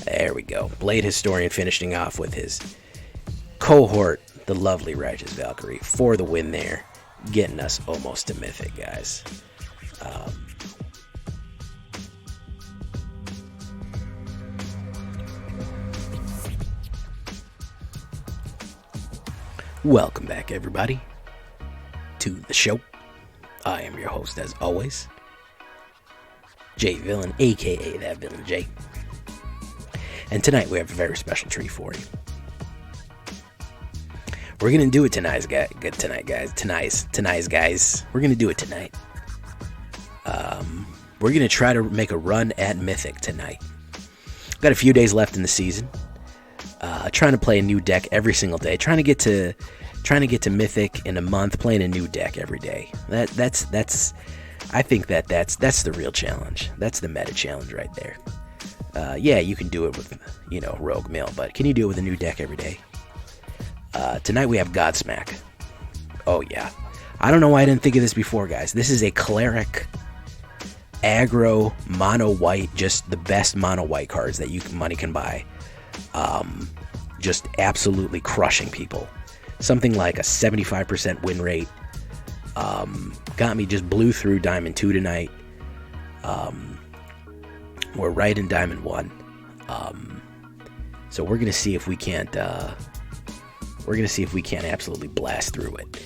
There we go. Blade Historian finishing off with his cohort, the lovely Righteous Valkyrie, for the win there. Getting us almost to Mythic, guys. Welcome back, everybody, to the show. I am your host, as always, J Villain, aka that Villain J. And tonight we have a very special treat for you. We're gonna do it tonight, guys. We're gonna do it tonight. We're gonna try to make a run at Mythic tonight. Got a few days left in the season. Trying to play a new deck every single day. Trying to get to Mythic in a month. Playing a new deck every day. That's. I think that's the real challenge. That's the meta challenge right there. Yeah, you can do it with Rogue Mill, but can you do it with a new deck every day? Tonight we have Godsmack. Oh yeah, I don't know why I didn't think of this before, guys. This is a cleric aggro mono white, just the best mono white cards that money can buy. Just absolutely crushing people. Something like a 75% win rate. Got me, just blew through Diamond 2 tonight. We're right in Diamond 1. So we're gonna see if we can't absolutely blast through it.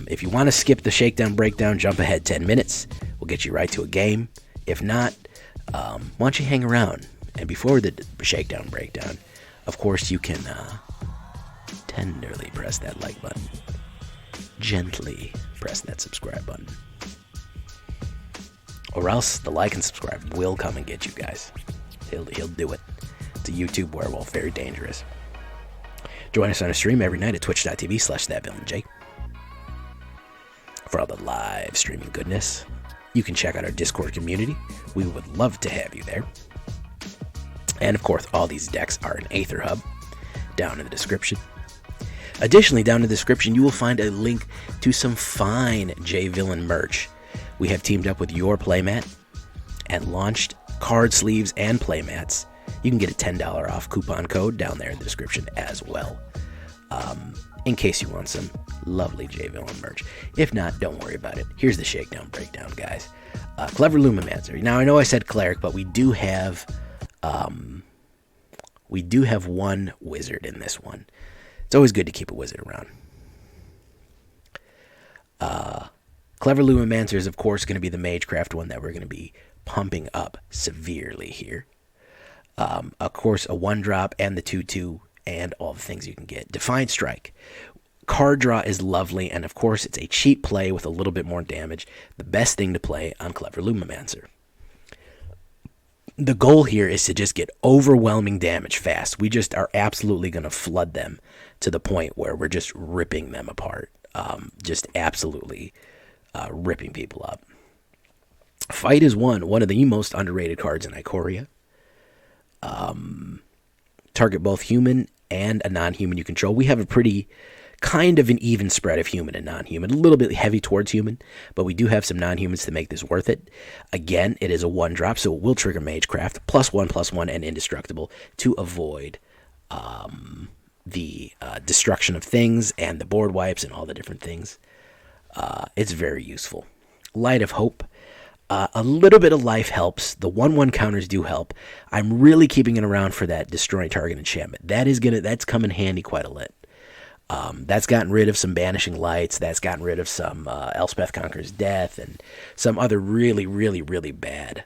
If you want to skip the shakedown breakdown, jump ahead 10 minutes. We'll get you right to a game. If not, why don't you hang around? And before the shakedown breakdown, of course, you can tenderly press that like button. Gently press that subscribe button. Or else the like and subscribe will come and get you guys. He'll do it. It's a YouTube werewolf, very dangerous. Join us on a stream every night at twitch.tv/thatvillainj. For all the live streaming goodness, you can check out our Discord community. We would love to have you there. And of course, all these decks are in AetherHub, down in the description. Additionally, down in the description, you will find a link to some fine J-Villain merch. We have teamed up with Your Playmat and launched card sleeves and playmats. You can get a $10 off coupon code down there in the description as well, in case you want some lovely J-Villain merch. If not, don't worry about it. Here's the shakedown breakdown, guys. Clever Lumimancer. Now, I know I said cleric, but we do have one wizard in this one. It's always good to keep a wizard around. Clever Lumimancer is, of course, going to be the Magecraft one that we're going to be pumping up severely here. Of course, a 1-drop and the 2/2 and all the things you can get. Defiant Strike. Card draw is lovely, and of course, it's a cheap play with a little bit more damage. The best thing to play on Clever Lumimancer. The goal here is to just get overwhelming damage fast. We just are absolutely going to flood them to the point where we're just ripping them apart. Just absolutely ripping people up. Fight is one of the most underrated cards in Ikoria. Target both human and a non-human you control. We have a pretty kind of an even spread of human and non-human. A little bit heavy towards human, but we do have some non-humans to make this worth it. Again, it is a 1-drop, so it will trigger Magecraft, +1/+1, and indestructible to avoid the destruction of things and the board wipes and all the different things. It's very useful. Light of Hope. A little bit of life helps. The 1/1 counters do help. I'm really keeping it around for that destroying target enchantment. That's come in handy quite a lot. That's gotten rid of some Banishing Lights. That's gotten rid of some Elspeth Conquers Death and some other really, really, really bad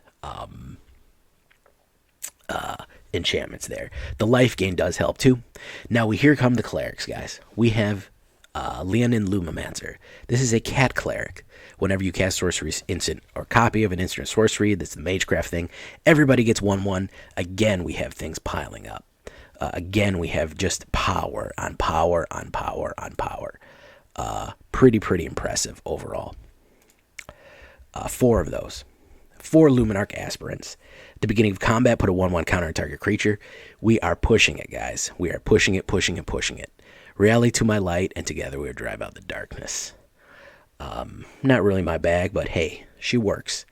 enchantments there. The life gain does help too. Now, here come the clerics, guys. We have Leonin Lightscribe. This is a cat cleric. Whenever you cast sorcery instant or copy of an instant sorcery, that's the Magecraft thing, everybody gets 1/1. Again, we have things piling up. Again, we have just power on power on power on power. Pretty impressive overall. 4 of those. 4 Luminarch Aspirants. At the beginning of combat, put a 1/1 counter on target creature. We are pushing it, guys. We are pushing it. Rally to my light, and together we will drive out the darkness. Not really my bag, but hey, she works.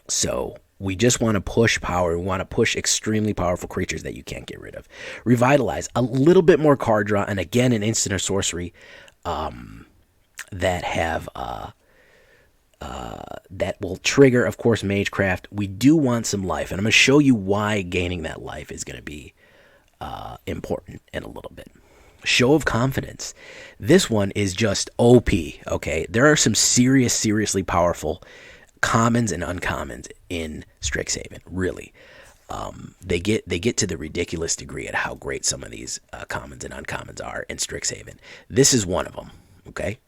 So We just want to push power. We want to push extremely powerful creatures that you can't get rid of. Revitalize, a little bit more card draw, and again, an instant or sorcery that have that will trigger, of course, Magecraft. We do want some life, and I'm going to show you why gaining that life is going to be important in a little bit. Show of Confidence. This one is just OP, okay? There are some seriously powerful commons and uncommons in Strixhaven, really. They get to the ridiculous degree at how great some of these commons and uncommons are in Strixhaven. This is one of them, okay?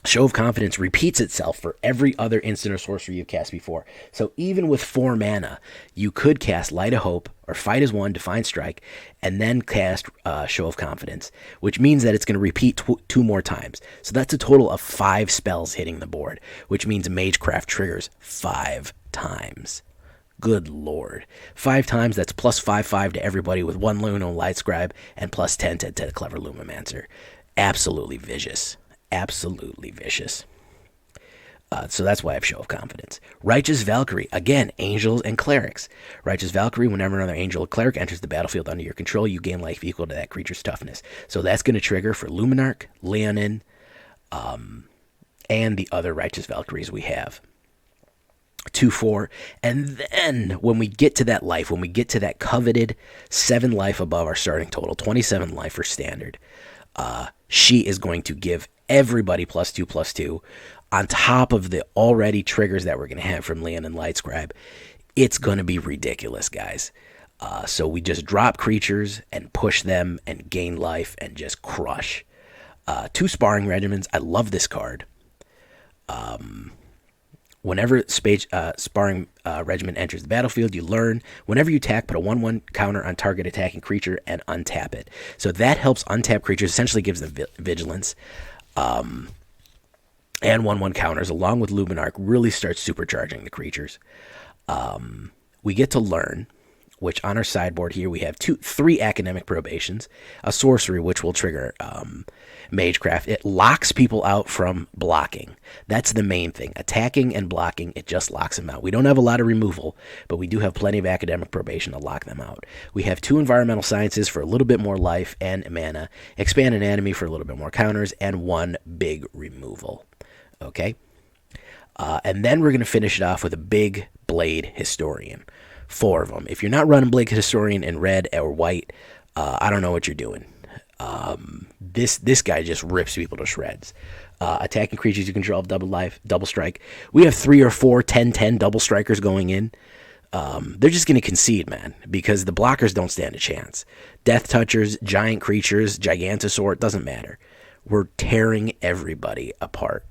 Show of Confidence repeats itself for every other instant or sorcery you've cast before. So even with 4 mana, you could cast Light of Hope or Fight as 1, Defiant Strike, and then cast Show of Confidence, which means that it's going to repeat 2 more times. So that's a total of 5 spells hitting the board, which means Magecraft triggers 5 times. Good lord. 5 times, that's plus 5/5 to everybody with 1 Leonin Lightscribe and plus 10 to Clever Lumimancer. Absolutely vicious. Absolutely vicious. So that's why I have Show of Confidence. Righteous Valkyrie. Again, angels and clerics. Righteous Valkyrie, whenever another angel or cleric enters the battlefield under your control, you gain life equal to that creature's toughness. So that's going to trigger for Luminarch, Leonin, and the other Righteous Valkyries we have. 2/4. And then when we get to that life, when we get to that coveted 7 life above our starting total, 27 life for standard, she is going to give everybody +2/+2 on top of the already triggers that we're going to have from Leonin Lightscribe. It's going to be ridiculous, guys. So we just drop creatures and push them and gain life and just crush. 2 Sparring Regimens. I love this card. Whenever Sparring Regimen enters the battlefield, you learn, whenever you attack, put a 1/1 counter on target attacking creature and untap it. So that helps untap creatures, essentially gives them vigilance. And 1/1 counters, along with Luminarch, really starts supercharging the creatures. We get to learn, which on our sideboard here we have 3 Academic Probations, a sorcery which will trigger Magecraft. It locks people out from blocking. That's the main thing. Attacking and blocking, it just locks them out. We don't have a lot of removal, but we do have plenty of Academic Probation to lock them out. We have 2 Environmental Sciences for a little bit more life and mana, Expand Anatomy for a little bit more counters, and 1 big removal. Okay? And then we're going to finish it off with a big Blade Historian. 4 of them. If you're not running Blade Historian in red or white, I don't know what you're doing. This guy just rips people to shreds. Attacking creatures you control have double life, double strike. We have 3 or 4 10/10 double strikers going in. They're just going to concede, man, because the blockers don't stand a chance. Death Touchers, giant creatures, Gigantosaur, it doesn't matter. We're tearing everybody apart.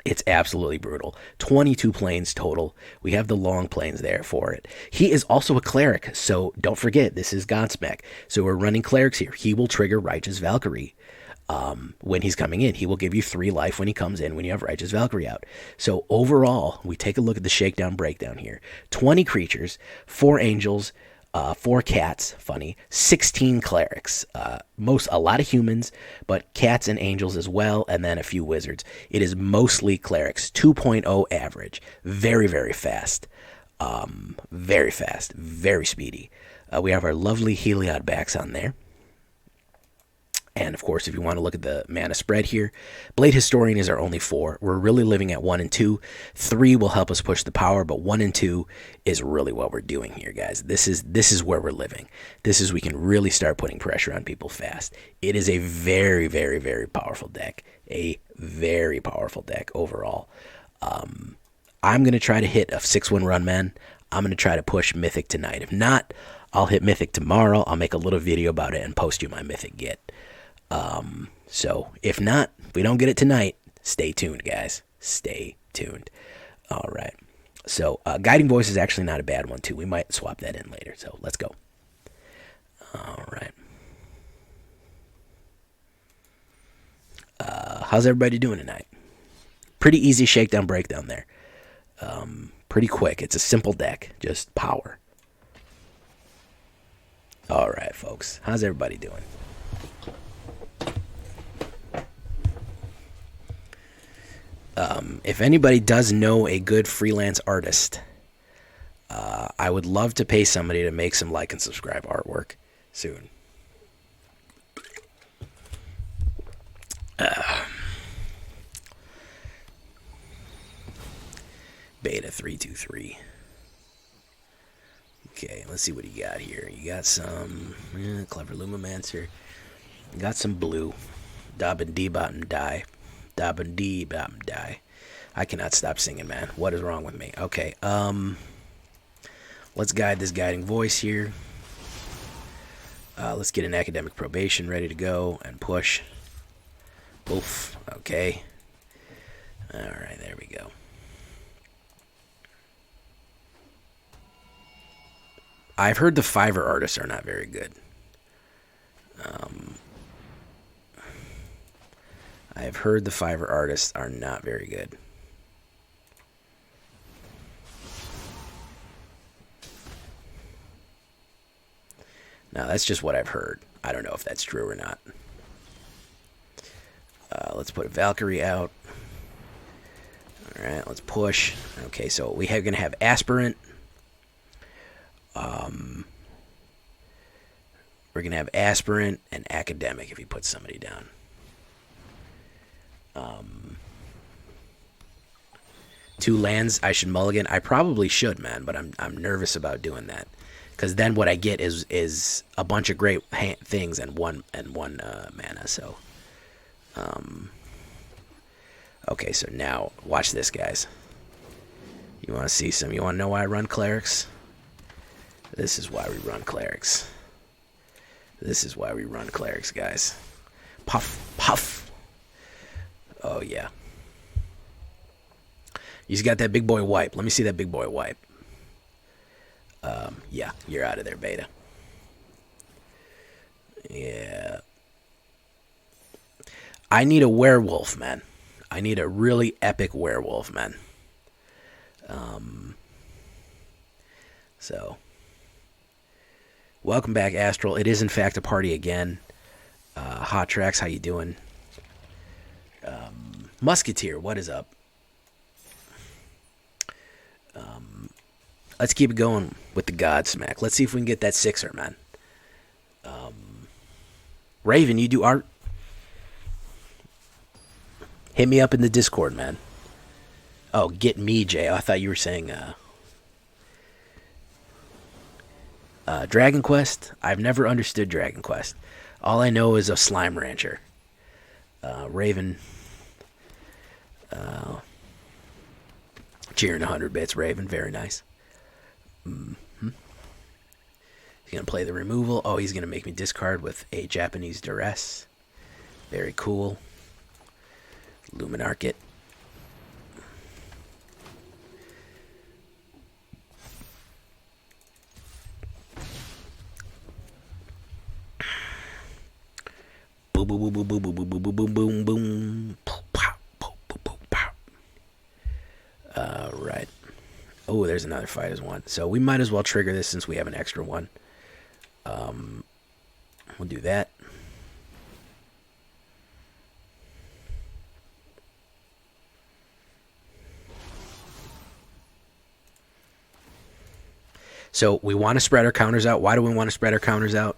It's absolutely brutal. 22 planes total. We have the long planes there for it. He is also a cleric, so don't forget, this is Godsmack. So we're running clerics here. He will trigger Righteous Valkyrie when he's coming in. He will give you 3 life when he comes in when you have Righteous Valkyrie out. So overall, we take a look at the shakedown breakdown here. 20 creatures, 4 angels, 4 cats, funny, 16 clerics, a lot of humans, but cats and angels as well, and then a few wizards. It is mostly clerics, 2.0 average, very, very fast, very speedy. We have our lovely Heliod backs on there. And, of course, if you want to look at the mana spread here, Blade Historian is our only 4. We're really living at 1 and 2. 3 will help us push the power, but 1 and 2 is really what we're doing here, guys. This is where we're living. This is we can really start putting pressure on people fast. It is a very, very, very powerful deck. A very powerful deck overall. I'm going to try to hit a 6-win run, man. I'm going to try to push Mythic tonight. If not, I'll hit Mythic tomorrow. I'll make a little video about it and post you my Mythic get. So if not, if we don't get it tonight, stay tuned, guys. Stay tuned. All right. So Guiding Voice is actually not a bad one, too. We might swap that in later. So let's go. All right. How's everybody doing tonight? Pretty easy shakedown breakdown there. Pretty quick. It's a simple deck. Just power. All right, folks. How's everybody doing? If anybody does know a good freelance artist, I would love to pay somebody to make some like and subscribe artwork soon. Beta 323. Okay, let's see what you got here. You got some Clever Lumimancer. You got some blue. Dobbin dee bottom die. Dobbin dee bottom die. I cannot stop singing, man. What is wrong with me? Okay, let's guide this guiding voice here. Let's get an Academic Probation ready to go and push. Oof. Okay. Alright, there we go. I've heard the Fiverr artists are not very good. I've heard the Fiverr artists are not very good. Now, that's just what I've heard. I don't know if that's true or not. Let's put Valkyrie out. Alright, let's push. Okay, so we are going to have Aspirant. We're going to have Aspirant and Academic if he puts somebody down. Two lands I should mulligan. I probably should, man, but I'm nervous about doing that. Because then what I get is a bunch of great things and one mana. So, okay. So now watch this, guys. You want to see some? You want to know why I run Clerics? This is why we run Clerics. This is why we run Clerics, guys. Puff, puff. Oh yeah. He's got that big boy wipe. Let me see that big boy wipe. Yeah, you're out of there, Beta. Yeah. I need a werewolf, man. I need a really epic werewolf, man. So. Welcome back, Astral. It is, in fact, a party again. Hot Tracks, how you doing? Musketeer, what is up? Let's keep it going with the Godsmack. Let's see if we can get that sixer, man. Raven, you do art? Hit me up in the Discord, man. Oh, get me, Jay. I thought you were saying Dragon Quest. I've never understood Dragon Quest. All I know is a slime rancher. Raven. Cheering 100 bits, Raven. Very nice. He's going to play the removal. Oh, he's going to make me discard with a Japanese duress. Very cool. Luminarch it. Boom, boom, boom, boom, boom, boom, boom, boom, boom, boom, boom. Right. Oh, there's another fight as one. So we might as well trigger this since we have an extra one. We'll do that. So we want to spread our counters out. Why do we want to spread our counters out?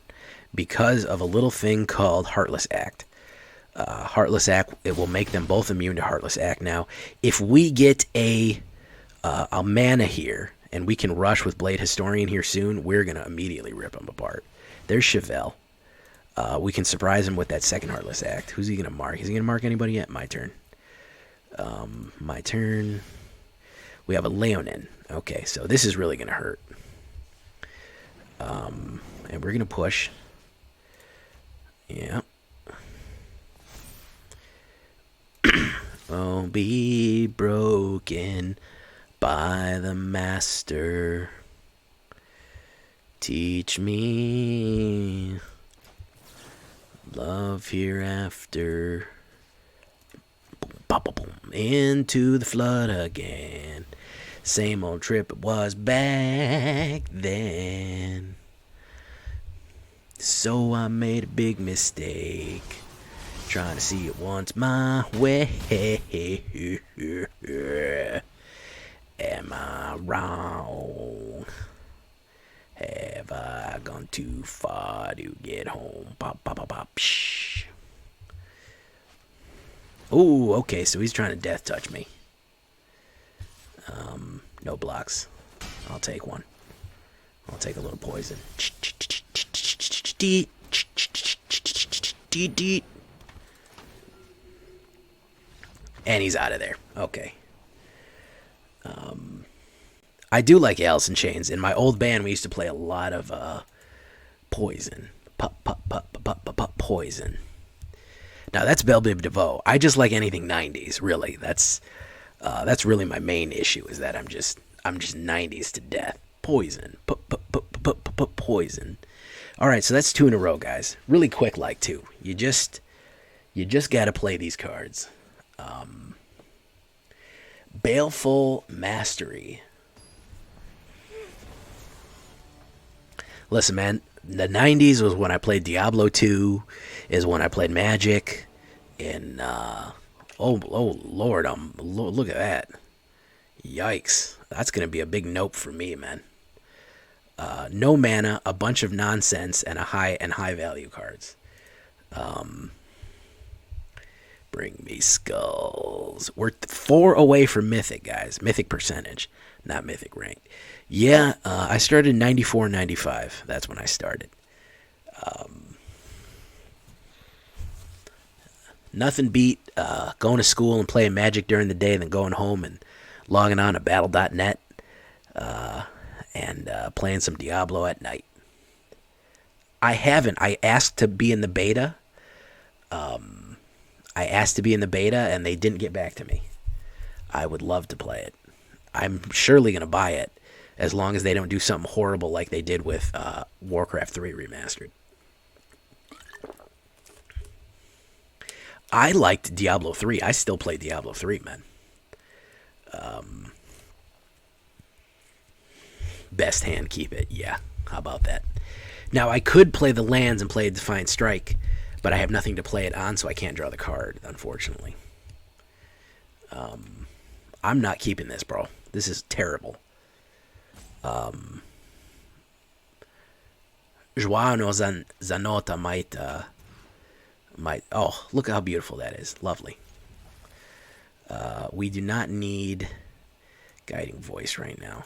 Because of a little thing called Heartless Act. Heartless Act, it will make them both immune to Heartless Act. Now, if we get a mana here, and we can rush with Blade Historian here soon, we're going to immediately rip them apart. There's Chevelle. We can surprise him with that second Heartless Act. Who's he going to mark? Is he going to mark anybody yet? My turn. My turn. We have a Leonin. Okay, so this is really going to hurt. And we're going to push. Yeah. Oh, be broken by the master. Teach me love hereafter. Boom, boom, boom, boom. Into the flood again. Same old trip it was back then. So I made a big mistake. Trying to see it once my way. Am I wrong? Have I gone too far to get home? Pop, pop, pop, pop. Psh. Ooh, okay, so he's trying to death touch me. No blocks. I'll take one. I'll take a little poison. And he's out of there. Okay. I do like Alice in Chains. In my old band, we used to play a lot of poison. Pop, pop, pop, pop, pop, pop, poison. Now that's Belle Biv DeVoe. I just like anything 90s. Really, that's really my main issue. Is that I'm just 90s to death. Poison. Poison. All right, so that's 2 in a row, guys. Really quick, like 2. You just got to play these cards. Baleful Mastery. Listen, man, the 90s was when I played Diablo 2, is when I played Magic, and, oh Lord, look at that. Yikes. That's going to be a big nope for me, man. No mana, a bunch of nonsense, and high value cards. Bring me skulls. We're 4 away from Mythic, guys. Mythic percentage, not Mythic rank. Yeah, I started 94, 95. That's when I started. Nothing beat going to school and playing Magic during the day, then going home and logging on to battle.net and playing some Diablo at night. I haven't. I asked to be in the beta. And they didn't get back to me. I would love to play it. I'm surely going to buy it, as long as they don't do something horrible like they did with Warcraft 3 Remastered. I liked Diablo 3. I still play Diablo 3, man. Best hand, keep it. Yeah, how about that? Now, I could play the lands and play a Defiant Strike, but I have nothing to play it on, so I can't draw the card, unfortunately. I'm not keeping this, bro. This is terrible. Joao no Zanota might... Oh, look how beautiful that is. Lovely. We do not need Guiding Voice right now.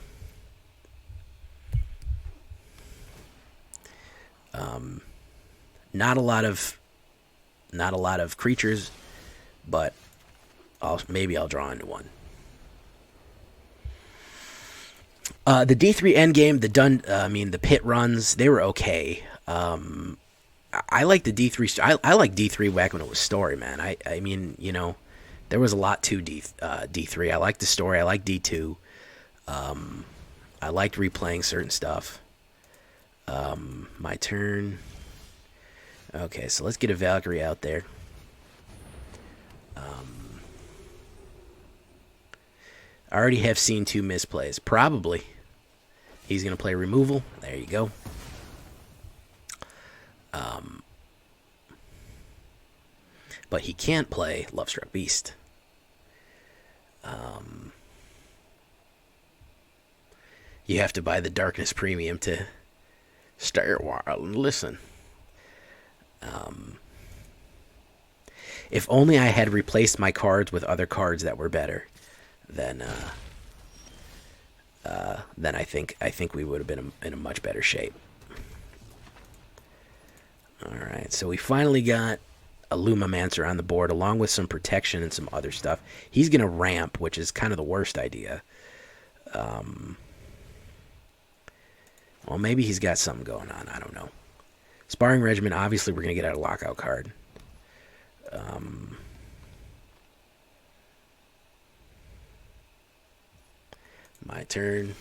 Not a lot of creatures, but maybe I'll draw into one. The D3 endgame, the pit runs, they were okay. I like the D3. I like D3 back when it was story, man. I mean, you know, there was a lot to D3. I liked the story. I liked D2. I liked replaying certain stuff. My turn. Okay, so let's get a Valkyrie out there. I already have seen 2 misplays. Probably. He's going to play removal. There you go. But he can't play Lovestruck Beast. You have to buy the Darkness Premium to stay a while and listen. If only I had replaced my cards with other cards that were better, then I think we would have been in a much better shape. All right, so we finally got a Lumimancer on the board, along with some protection and some other stuff. He's gonna ramp, which is kind of the worst idea. Well, maybe he's got something going on. I don't know. Sparring Regimen, obviously we're going to get out a lockout card. My turn.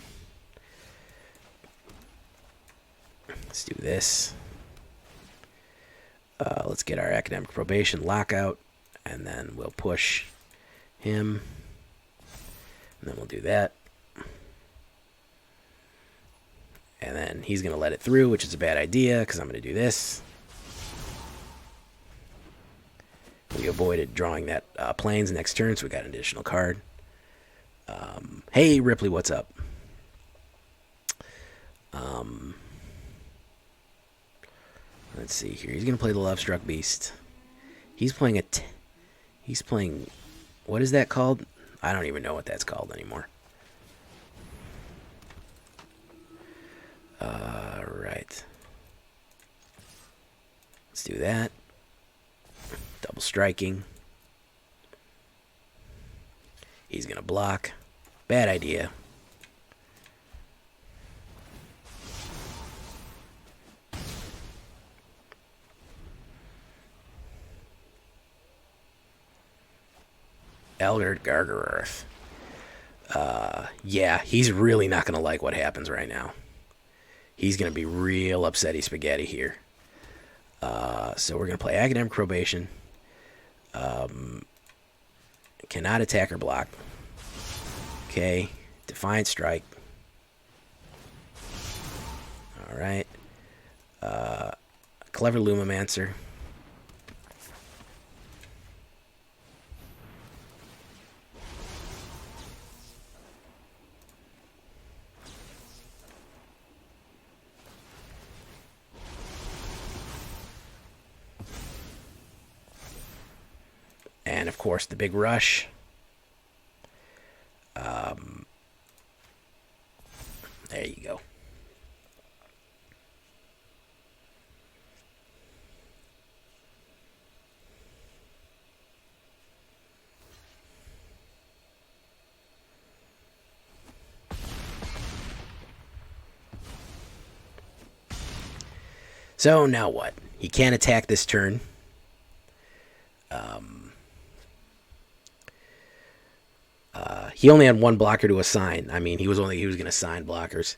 Let's do this. Let's get our Academic Probation lockout, and then we'll push him. And then we'll do that. And then he's going to let it through, which is a bad idea, because I'm going to do this. We avoided drawing that planes next turn, so we got an additional card. Hey, Ripley, what's up? Let's see here. He's going to play the Lovestruck Beast. He's playing he's playing... What is that called? I don't even know what that's called anymore. Right. Let's do that. Double striking. He's going to block. Bad idea. Elder Gargaroth. Yeah, he's really not going to like what happens right now. He's going to be real upsetty spaghetti here. So we're going to play Academic Probation. Cannot attack or block. Okay. Defiant Strike. Alright. Clever Lumimancer. And, of course, the big rush. There you go. So, now what? He can't attack this turn. He only had one blocker to assign. I mean, he was going to assign blockers,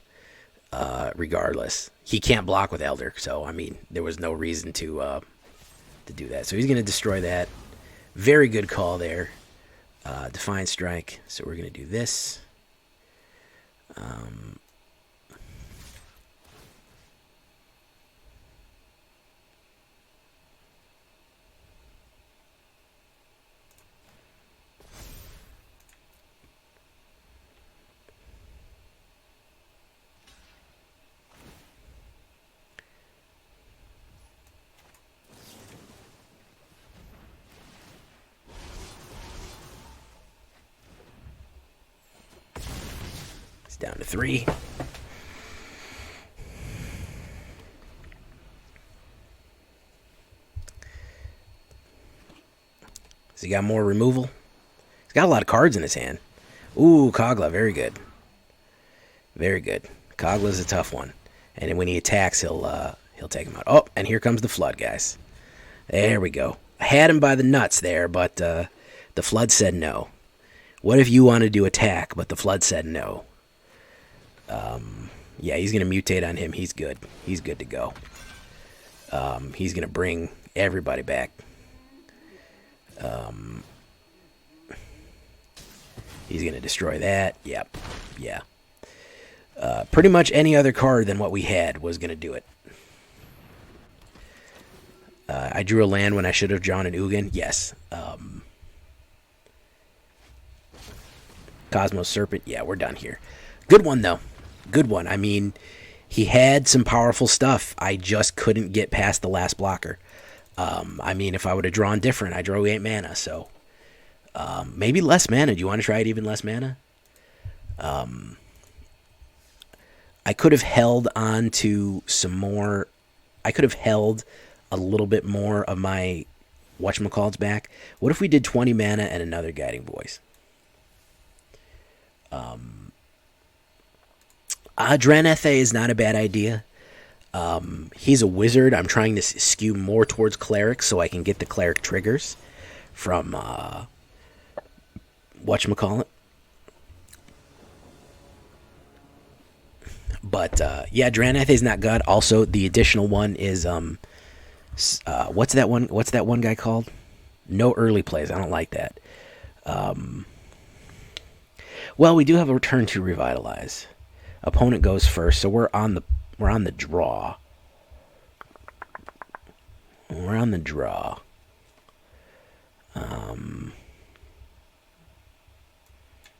regardless. He can't block with Elder, so I mean, there was no reason to do that. So he's going to destroy that. Very good call there. Defiant Strike. So we're going to do this. Down to 3. Has he got more removal? He's got a lot of cards in his hand. Ooh, Kogla, very good. Very good. Kogla's a tough one. And when he attacks, he'll take him out. Oh, and here comes the Flood, guys. There we go. I had him by the nuts there, but the Flood said no. What if you wanted to attack, but the Flood said no? Yeah, he's going to mutate on him. He's good. He's good to go. He's going to bring everybody back. He's going to destroy that. Yep. Yeah. Pretty much any other card than what we had was going to do it. I drew a land when I should have drawn an Ugin. Yes. Cosmos Serpent. Yeah, we're done here. Good one, though. Good one. I mean, he had some powerful stuff. I just couldn't get past the last blocker. I mean, if I would have drawn different, I drew 8 mana, so maybe less mana. Do you want to try it even less mana? I could have held on to some more. I could have held a little bit more of my whatchamacallits back. What if we did 20 mana and another Guiding Voice? Dranethe is not a bad idea. He's a wizard. I'm trying to skew more towards clerics so I can get the cleric triggers from whatchamacallit. But yeah, Dranethe is not good. Also, the additional one is what's that one guy called? No early plays. I don't like that. Well, we do have a return to Revitalize. Opponent goes first, so we're on the draw. We're on the draw.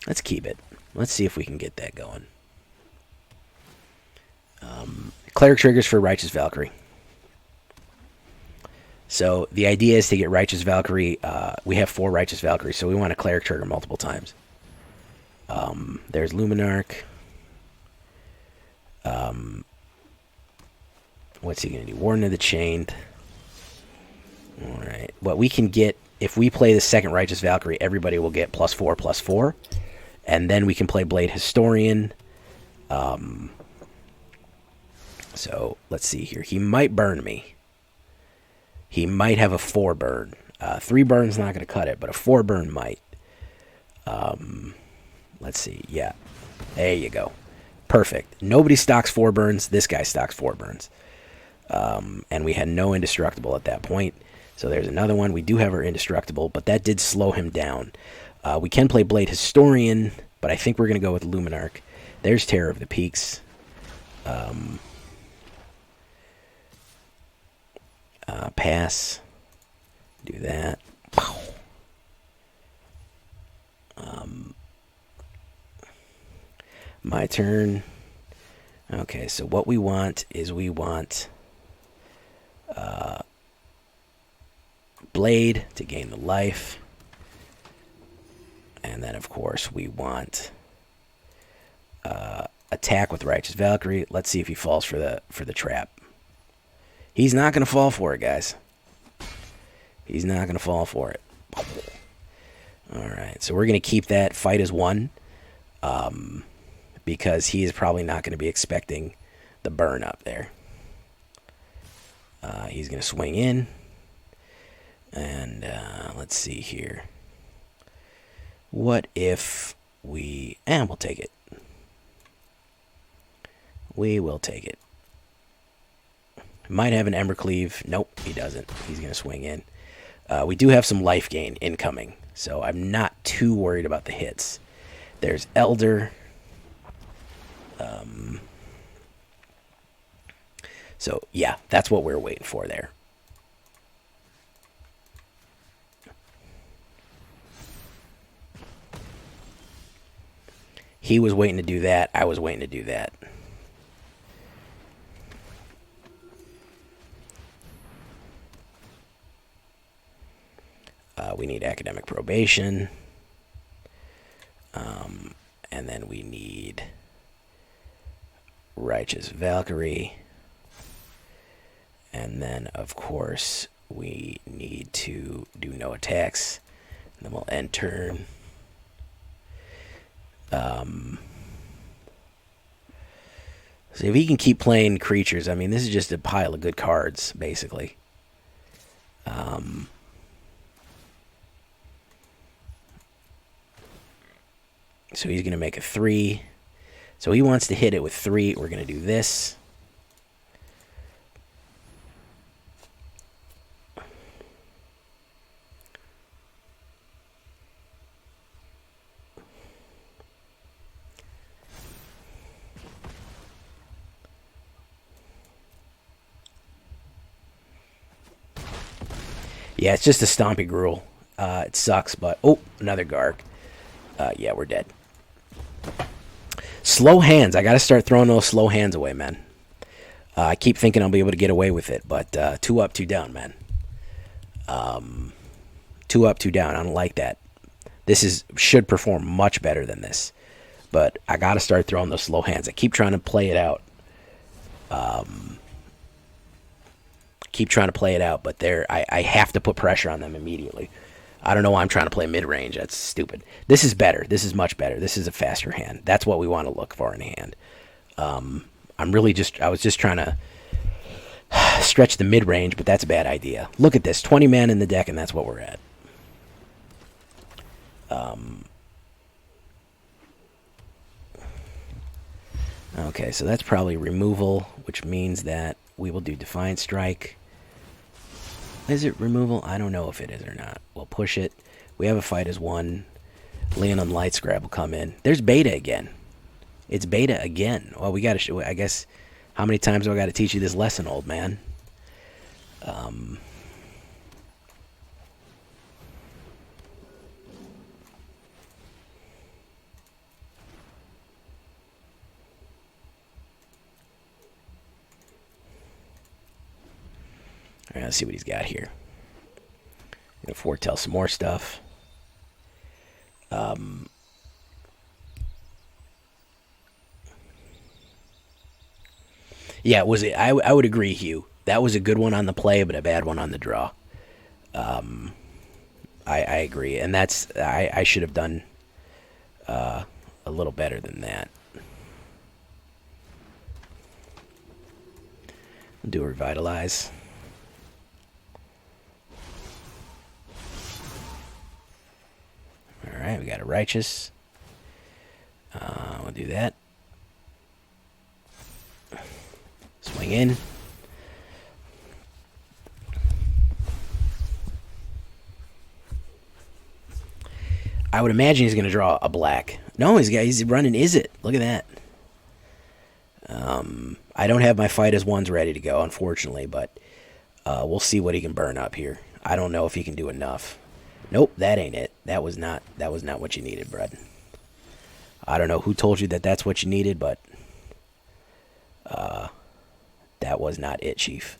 Let's keep it. Let's see if we can get that going. Cleric triggers for Righteous Valkyrie. So the idea is to get Righteous Valkyrie. We have 4 Righteous Valkyries, so we want a Cleric trigger multiple times. There's Luminarch. What's he going to do? Warden of the Chained. Alright. What we can get, if we play the second Righteous Valkyrie, everybody will get +4/+4. And then we can play Blade Historian. So, let's see here. He might burn me. He might have a 4 burn. 3 burn's not going to cut it, but a 4 burn might. Let's see. Yeah. There you go. Perfect. Nobody stocks 4 burns. This guy stocks 4 burns. And we had no indestructible at that point. So there's another one. We do have our indestructible, but that did slow him down. We can play Blade Historian, but I think we're going to go with Luminarch. There's Terror of the Peaks. Pass. Do that. My turn. Okay, so what we want is we want Blade to gain the life. And then, of course, we want attack with Righteous Valkyrie. Let's see if he falls for the trap. He's not going to fall for it, guys. He's not going to fall for it. Alright, so we're going to keep that fight as 1. Because he is probably not going to be expecting the burn up there. He's going to swing in. And let's see here. What if we... we'll take it. We will take it. Might have an Embercleave. Nope, he doesn't. He's going to swing in. We do have some life gain incoming, so I'm not too worried about the hits. There's Elder. So, yeah, that's what we're waiting for there. He was waiting to do that. I was waiting to do that. We need Academic Probation. And then we need Righteous Valkyrie. And then, of course, we need to do no attacks. And then we'll end turn. So if he can keep playing creatures, I mean, this is just a pile of good cards, basically. So he's going to make a 3. So he wants to hit it with 3. We're going to do this. Yeah, it's just a Stompy Gruel. It sucks, but... Oh, another Garg. Yeah, we're dead. Slow hands. I got to start throwing those slow hands away, man. I keep thinking I'll be able to get away with it, but 2 up, 2 down, man. 2 up, 2 down. I don't like that. This should perform much better than this. But I got to start throwing those slow hands. I keep trying to play it out. But I have to put pressure on them immediately. I don't know why I'm trying to play mid-range. That's stupid. This is better. This is much better. This is a faster hand. That's what we want to look for in a hand. I was just trying to stretch the mid-range, but that's a bad idea. Look at this. 20 man in the deck, and that's what we're at. Okay, so that's probably removal, which means that we will do Defiant Strike. Is it removal? I don't know if it is or not. We'll push it. We have a fight as 1. Leonin Lightscribe will come in. There's beta again. It's beta again. Well, we got to show. I guess, how many times do I got to teach you this lesson, old man? All right, let's see what he's got here. Gonna foretell some more stuff. Yeah, was it? I would agree, Hugh. That was a good one on the play, but a bad one on the draw. I agree, and that's I should have done a little better than that. Do a Revitalize. All right, we got a Righteous. We'll do that. Swing in. I would imagine he's going to draw a black. No, he's running Is It. Look at that. I don't have my Fight as Ones ready to go, unfortunately, but we'll see what he can burn up here. I don't know if he can do enough. Nope, that ain't it. That was not what you needed, bud. I don't know who told you that that's what you needed, but that was not it, Chief.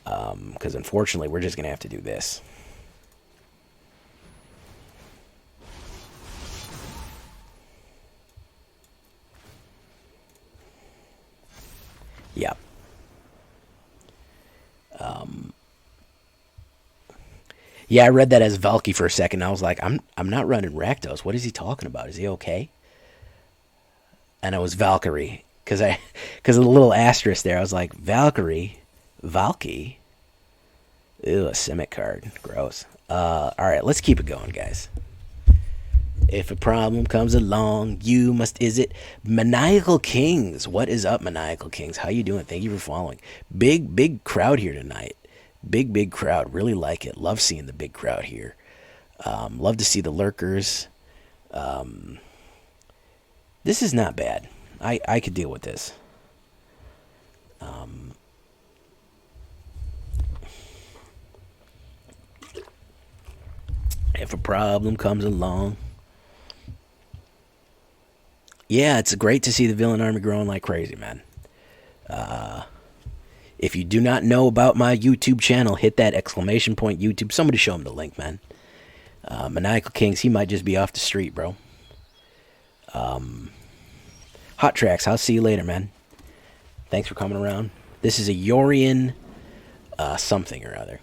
Because unfortunately, we're just going to have to do this. Yeah. Yeah, I read that as Valky for a second. I was like, I'm not running Rakdos. What is he talking about? Is he okay? And it was Valkyrie. Because of the little asterisk there. I was like, Valkyrie? Valky? Ew, a Simic card. Gross. Alright, let's keep it going, guys. If a problem comes along, you must Is It. Maniacal Kings. What is up, Maniacal Kings? How you doing? Thank you for following. Big crowd here tonight. Big crowd. Really like it. Love seeing the big crowd here. Love to see the lurkers. This is not bad. I could deal with this. If a problem comes along. Yeah, it's great to see the villain army growing like crazy, man. If you do not know about my YouTube channel, hit that exclamation point YouTube. Somebody show him the link, man. Maniacal Kings, he might just be off the street, bro. Hot Tracks, I'll see you later, man. Thanks for coming around. This is a Yorian something or other.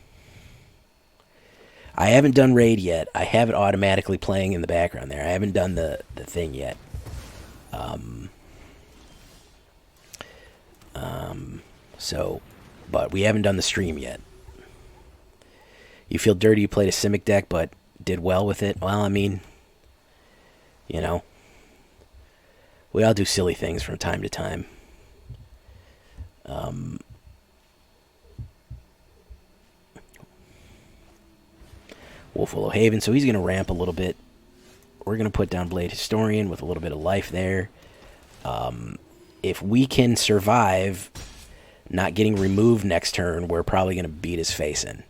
I haven't done Raid yet. I have it automatically playing in the background there. I haven't done the thing yet. But we haven't done the stream yet. You feel dirty you played a Simic deck, but did well with it? Well, I mean, you know, we all do silly things from time to time. Wolfwillow Haven, so he's going to ramp a little bit. We're going to put down Blade Historian with a little bit of life there. If we can survive not getting removed next turn, we're probably going to beat his face in.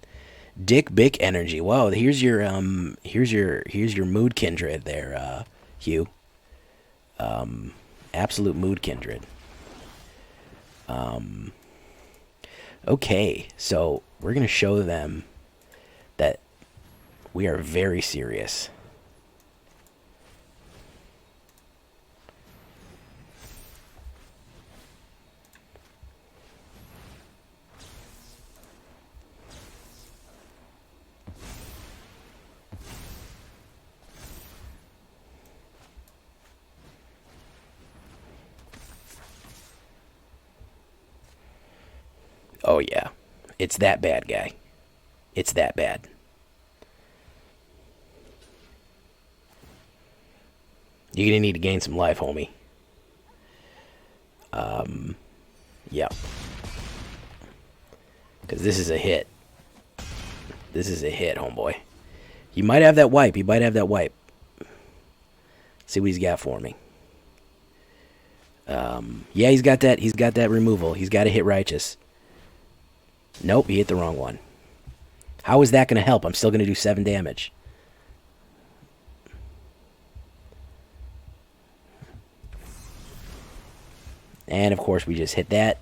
Dick Bick Energy. Whoa, here's your mood kindred there, Hugh. Absolute mood kindred. Okay, so we're going to show them that we are very serious. Oh, yeah. It's that bad, guy. It's that bad. You're going to need to gain some life, homie. Yeah. Because this is a hit. This is a hit, homeboy. He might have that wipe. He might have that wipe. See what he's got for me. Yeah, he's got that. He's got that removal. He's got to hit Righteous. Nope, he hit the wrong one. How is that going to help? I'm still going to do 7 damage. And, of course, we just hit that.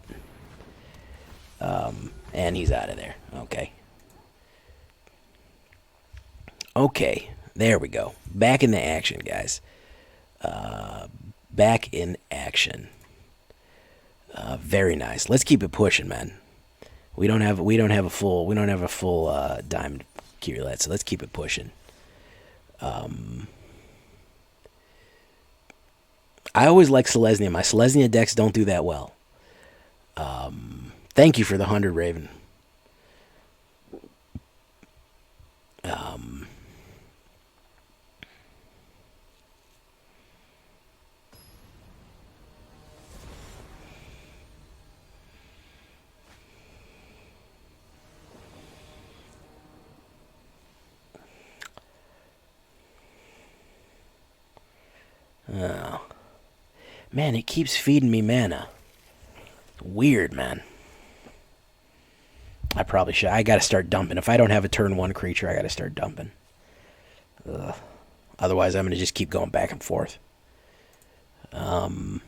And he's out of there. Okay. Okay, there we go. Back in the action, guys. Back in action. Very nice. Let's keep it pushing, man. We don't have a full diamond key roulette, so let's keep it pushing. I always like Selesnya. My Selesnya decks don't do that well. Thank you for the 100, Raven. Oh. Man, it keeps feeding me mana. Weird, man. I probably should. I gotta start dumping. If I don't have a turn 1 creature, I gotta start dumping. Ugh. Otherwise, I'm gonna just keep going back and forth. Hydroid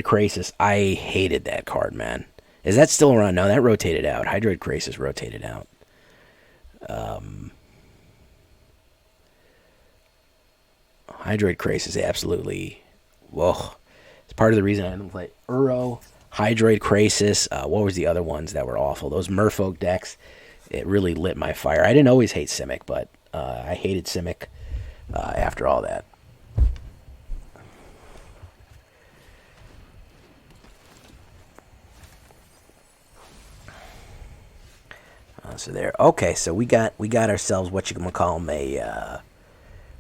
Krasis. I hated that card, man. Is that still around? No, that rotated out. Hydroid Krasis rotated out. Hydroid Krasis absolutely. Whoa. It's part of the reason I didn't play Uro, Hydroid Krasis. What was the other ones that were awful? Those Merfolk decks. It really lit my fire. I didn't always hate Simic, but I hated Simic after all that. So there. Okay, so we got ourselves what you gonna call them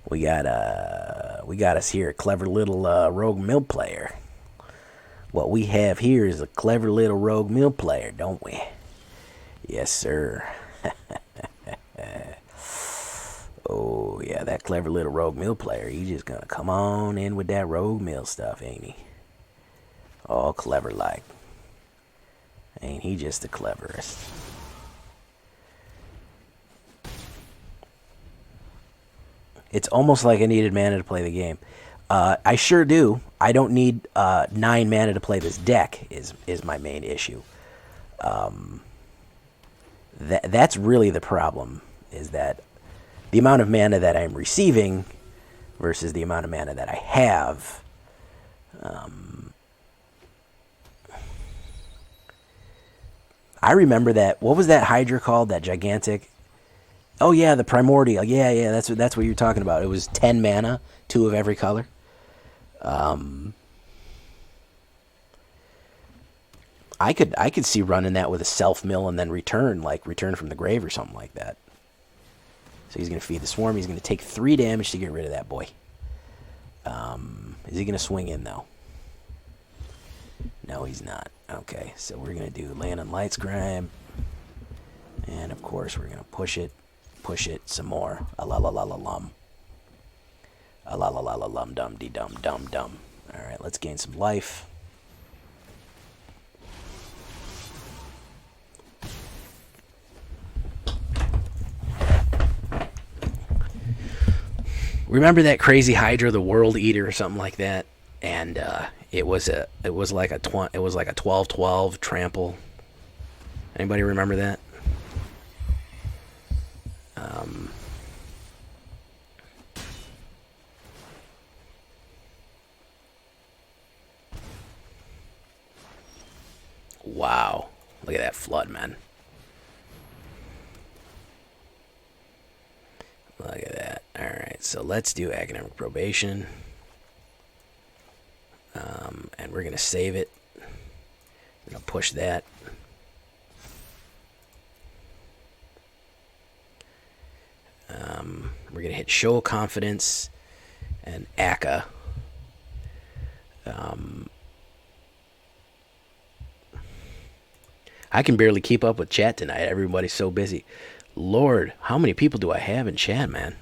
we got us here a clever little rogue mill player. What we have here is a clever little rogue mill player, don't we? Yes, sir. Oh yeah, that clever little rogue mill player. He's just gonna come on in with that rogue mill stuff, ain't he? All clever like. Ain't he just the cleverest? It's almost like I needed mana to play the game. I sure do. I don't need 9 mana to play this deck is my main issue. That's really the problem, is that the amount of mana that I'm receiving versus the amount of mana that I have. I remember that. What was that Hydra called? That gigantic... Oh yeah, the Primordial. Yeah, that's what you're talking about. It was 10 mana, 2 of every color. I could see running that with a self mill and then return from the grave or something like that. So he's gonna feed the swarm. He's gonna take 3 damage to get rid of that boy. Is he gonna swing in though? No, he's not. Okay, so we're gonna do Leonin Lightscribe, and of course we're gonna push it some more. A la la la la lum. A la la la la lum dum de dum dum dum. Alright, let's gain some life. Remember that crazy Hydra, the World Eater or something like that? And it was like a 12/12 trample. Anybody remember that? Wow. Look at that flood, man. Look at that. Alright, so let's do Academic Probation. And we're going to save it. We're going to push that. We're going to hit Show Confidence and Aka. I can barely keep up with chat tonight. Everybody's so busy. Lord, how many people do I have in chat, man?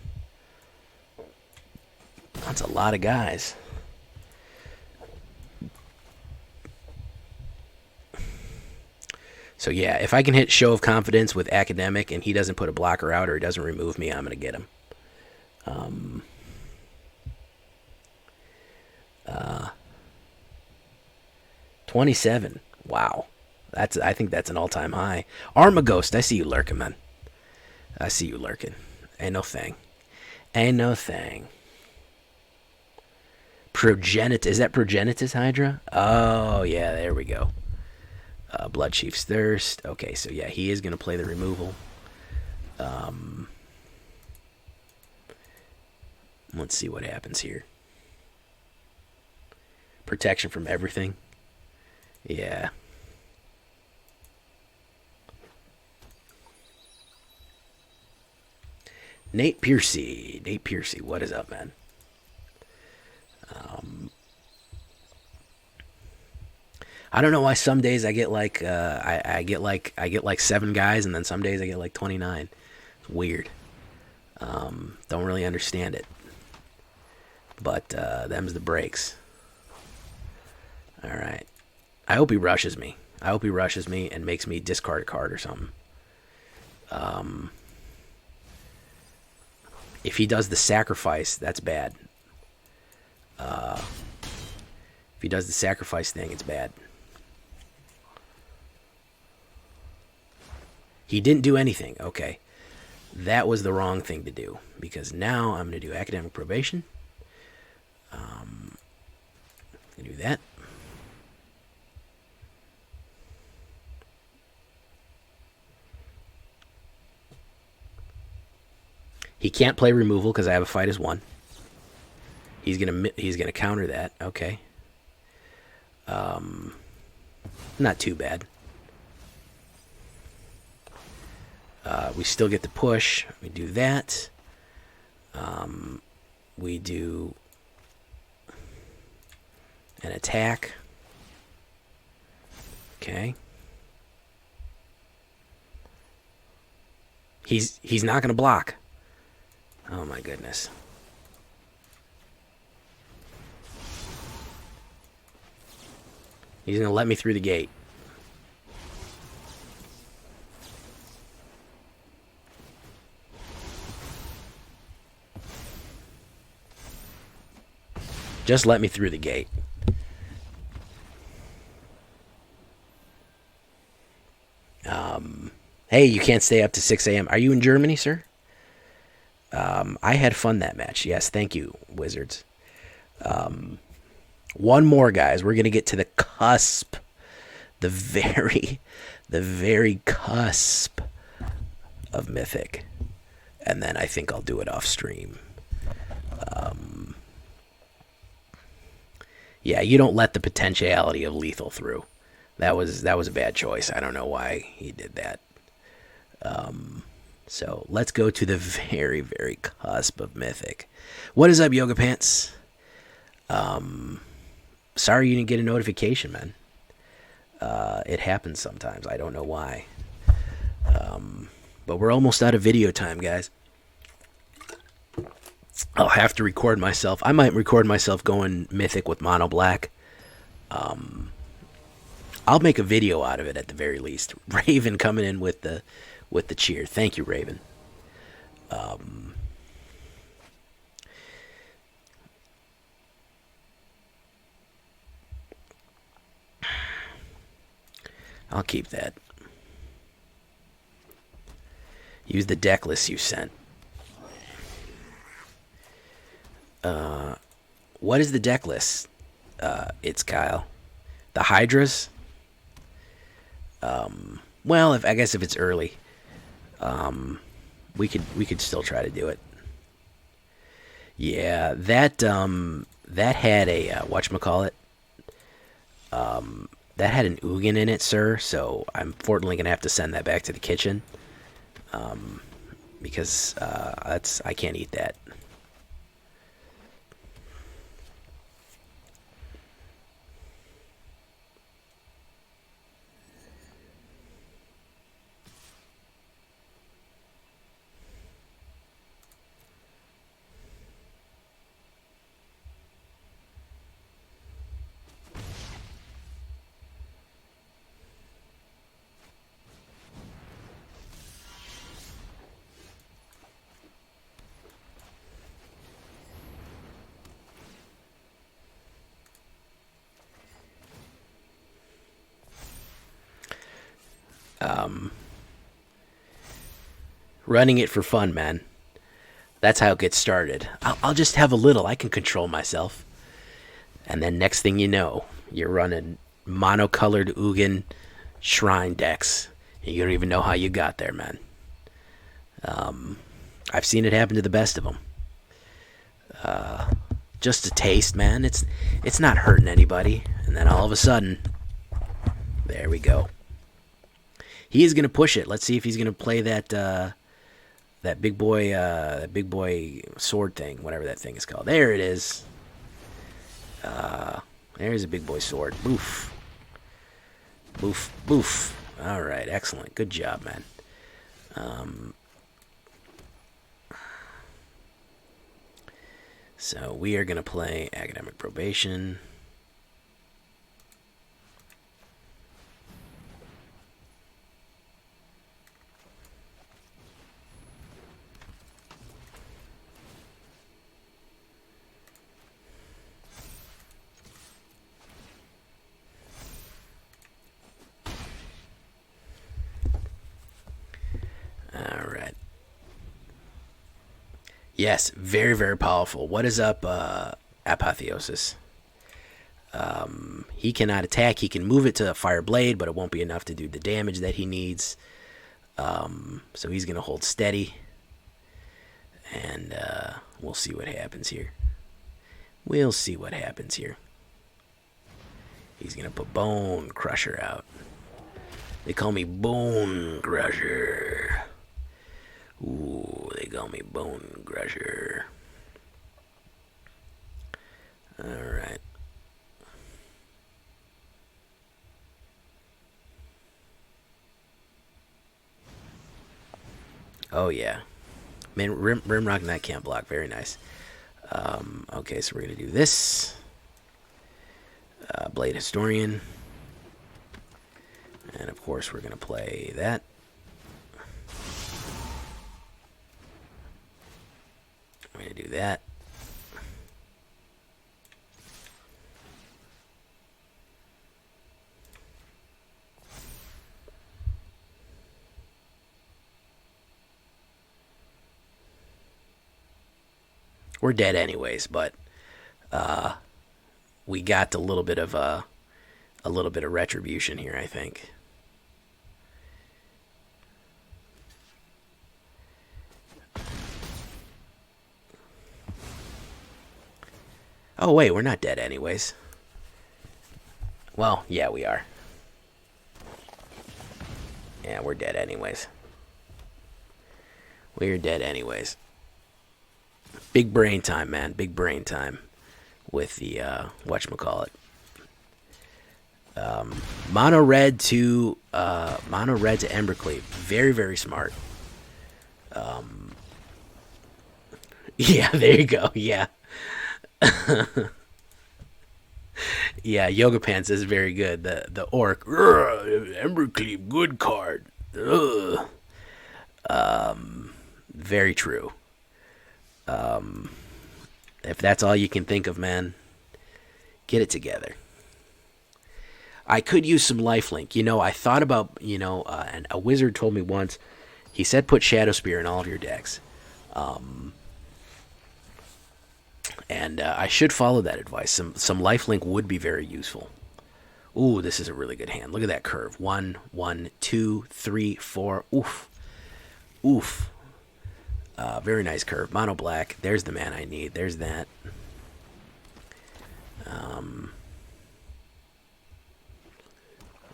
That's a lot of guys. So yeah, if I can hit Show of Confidence with Academic and he doesn't put a blocker out or he doesn't remove me, I'm going to get him. 27. Wow. I think that's an all-time high. Armaghost, I see you lurking, man. I see you lurking. Ain't no thing. Ain't no thing. Progenitus. Is that Progenitus Hydra? Oh, yeah, there we go. Bloodchief's Thirst. Okay, so yeah, he is going to play the removal. Let's see what happens here. Protection from everything. Yeah. Nate Piercy. Nate Piercy, what is up, man? I don't know why some days I get like I get like 7 guys, and then some days I get like 29. It's weird. Don't really understand it. But them's the breaks. All right. I hope he rushes me. I hope he rushes me and makes me discard a card or something. If he does the sacrifice, that's bad. If he does the sacrifice thing, it's bad. He didn't do anything. Okay. That was the wrong thing to do. Because now I'm going to do Academic Probation. I'm going to do that. He can't play removal because I have a fight as 1. He's gonna counter that. Okay. Not too bad. We still get the push. We do that. We do an attack. Okay. He's not gonna block. Oh my goodness. He's going to let me through the gate. Just let me through the gate. Hey, you can't stay up to 6 a.m. Are you in Germany, sir? I had fun that match. Yes, thank you, Wizards. One more, guys. We're going to get to the cusp. The very cusp of Mythic. And then I think I'll do it off stream. Yeah, you don't let the potentiality of lethal through. That was a bad choice. I don't know why he did that. So let's go to the very, very cusp of Mythic. What is up, Yoga Pants? Sorry you didn't get a notification, man. It happens sometimes. I don't know why. But we're almost out of video time, guys. I'll have to record myself. I might record myself going Mythic with Mono Black. I'll make a video out of it at the very least. Raven coming in with the cheer. Thank you, Raven. I'll keep that. Use the deck list you sent. What is the deck list? It's Kyle. The Hydras? Well, I guess if it's early, we could still try to do it. Yeah, that had a whatchamacallit. That had an Ugin in it, sir. So I'm fortunately gonna have to send that back to the kitchen, because I can't eat that. Running it for fun, man. That's how it gets started. I'll just have a little. I can control myself. And then next thing you know, you're running monocolored Ugin shrine decks. You don't even know how you got there, man. I've seen it happen to the best of them. Just a taste, man. It's not hurting anybody. And then all of a sudden, there we go. He is going to push it. Let's see if he's going to play that big boy sword thing, whatever that thing is called. There it is. There's a big boy sword. Boof. Boof. Boof. All right, excellent. Good job, man. So we are going to play Academic Probation. All right. Yes, very, very powerful. What is up, Apotheosis? He cannot attack. He can move it to a Fire Blade, but it won't be enough to do the damage that he needs. So he's going to hold steady. And we'll see what happens here. We'll see what happens here. He's going to put Bone Crusher out. They call me Bone Crusher. Ooh, they call me Bone Crusher. Alright. Oh, yeah. Man, Rimrock Knight can't block. Very nice. Okay, so we're going to do this. Blade Historian. And, of course, we're going to play that. I'm going to do that. We're dead anyways, but we got a little bit of retribution here, I think. Oh wait, we're not dead anyways. Well, yeah, we are. Yeah, we're dead anyways. We're dead anyways. Big brain time, man. Big brain time with the whatchamacallit. Mono red to Embercleave. Very, very smart. Yeah, there you go. Yeah. Yeah, Yoga Pants is very good. The orc. Embercleave, good card. Very true. If that's all you can think of, man, get it together. I could use some lifelink. You know, I thought about, and a wizard told me once, he said put Shadow Spear in all of your decks. And I should follow that advice. Some lifelink would be very useful. Ooh, this is a really good hand. Look at that curve. 1, 1, 2, 3, 4. Oof. Oof. Very nice curve. Mono black. There's the mana I need. There's that.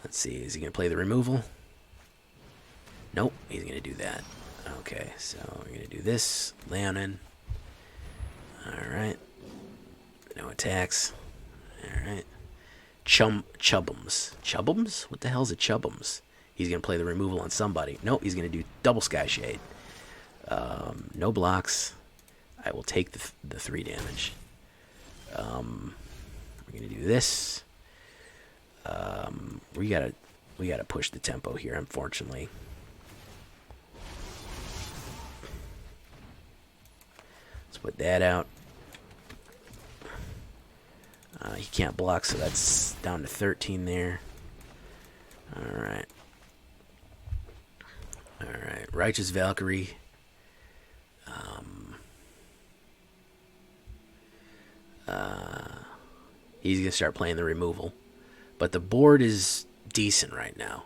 Let's see. Is he going to play the removal? Nope. He's going to do that. Okay. So we're going to do this. Leonin. Alright. No attacks. Alright. Chubbums. Chubbums? What the hell's a Chubbums? He's going to play the removal on somebody. Nope. He's going to do double Sky Shade. No blocks. I will take the 3 damage. We're gonna do this. We gotta push the tempo here, unfortunately. Let's put that out. He can't block, so that's down to 13 there. Alright. Alright. Righteous Valkyrie. He's going to start playing the removal. But the board is decent right now.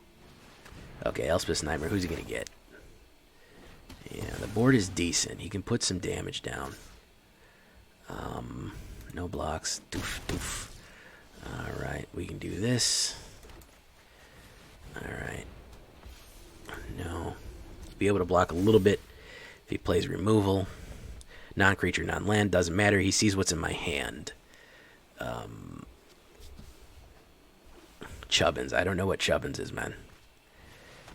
Okay, Elspeth's Nightmare. Who's he going to get? Yeah, the board is decent. He can put some damage down. No blocks. Doof, doof. Alright, we can do this. Alright. No. Be able to block a little bit if he plays removal. Non-creature, non-land. Doesn't matter. He sees what's in my hand. Chubbins. I don't know what Chubbins is, man.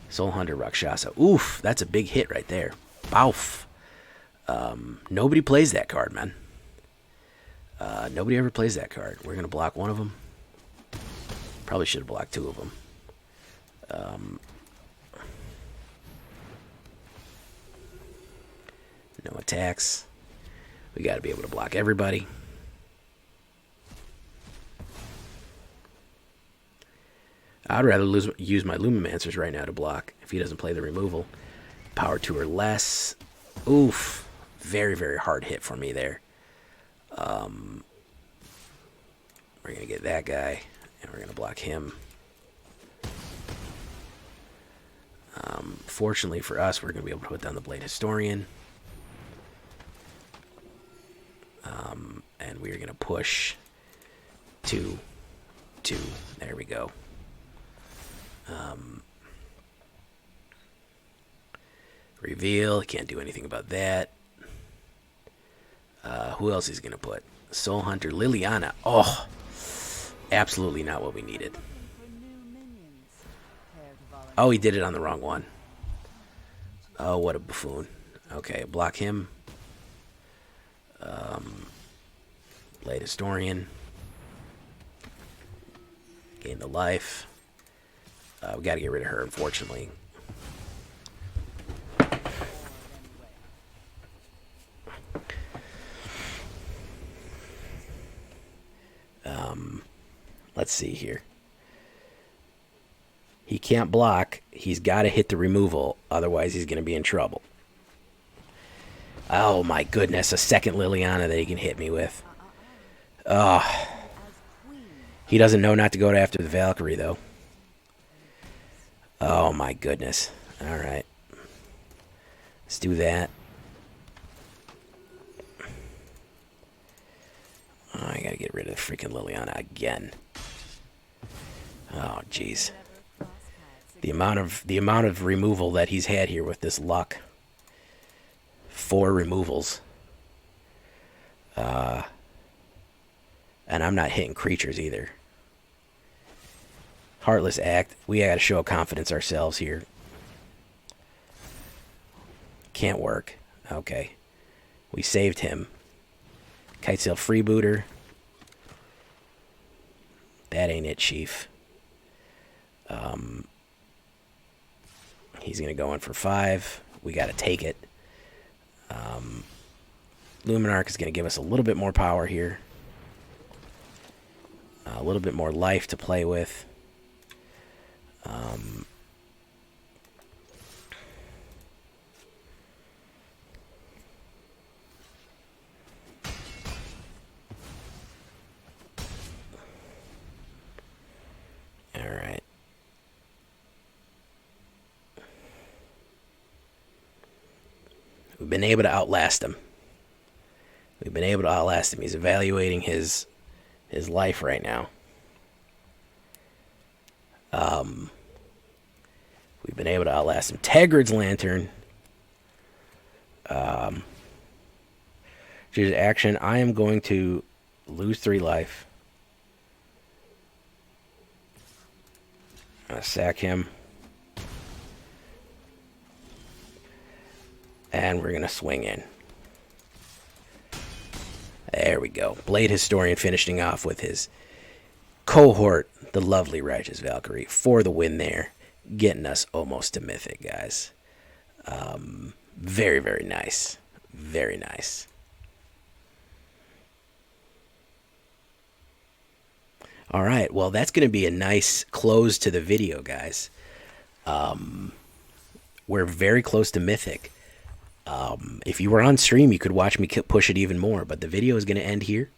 Soul Hunter, Rakshasa. Oof, that's a big hit right there. Boof. Nobody plays that card, man. Nobody ever plays that card. We're going to block one of them. Probably should have blocked two of them. No attacks. We got to be able to block everybody. I'd rather use my Lumimancers right now to block if he doesn't play the removal. Power 2 or less. Oof. Very, very hard hit for me there. We're going to get that guy, and we're going to block him. Fortunately for us, we're going to be able to put down the Blade Historian. And we're going to push 2, 2. There we go. Reveal. Can't do anything about that. Who else is going to put? Soul Hunter. Liliana. Oh, absolutely not what we needed. Oh, he did it on the wrong one. Oh, what a buffoon. Okay, block him. Blade Historian. Gain the life. We got to get rid of her, unfortunately. Let's see here. He can't block. He's got to hit the removal. Otherwise, he's going to be in trouble. Oh, my goodness. A second Liliana that he can hit me with. Oh. He doesn't know not to go after the Valkyrie, though. Oh, my goodness. All right. Let's do that. Oh, I got to get rid of the freaking Liliana again. Oh, jeez. The amount of removal that he's had here with this luck. 4 removals. And I'm not hitting creatures either. Heartless Act. We got to show confidence ourselves here. Can't work. Okay. We saved him. Kitesail Freebooter. That ain't it, Chief. He's going to go in for 5. We got to take it. Luminarch is going to give us a little bit more power here. A little bit more life to play with. Alright. We've been able to outlast him. We've been able to outlast him. He's evaluating his life right now. We've been able to outlast him. Tegrid's Lantern. Choose action. I am going to lose 3 life. I'm going to sack him. And we're going to swing in. There we go. Blade Historian finishing off with his cohort, the lovely Righteous Valkyrie, for the win there. Getting us almost to Mythic, guys. Very, very nice. Very nice. All right. Well, that's going to be a nice close to the video, guys. We're very close to Mythic. If you were on stream, you could watch me push it even more, but the video is going to end here.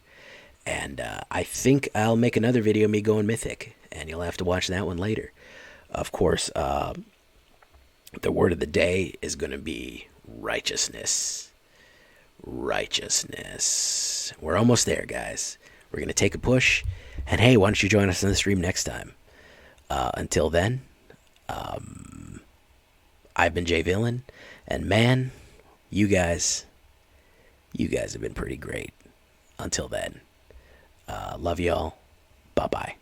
And I think I'll make another video of me going mythic, and you'll have to watch that one later. Of course, the word of the day is going to be righteousness. Righteousness. We're almost there, guys. We're going to take a push. And hey, why don't you join us on the stream next time? Until then, I've been Jay Villain. And man, you guys have been pretty great. Until then, love y'all. Bye-bye.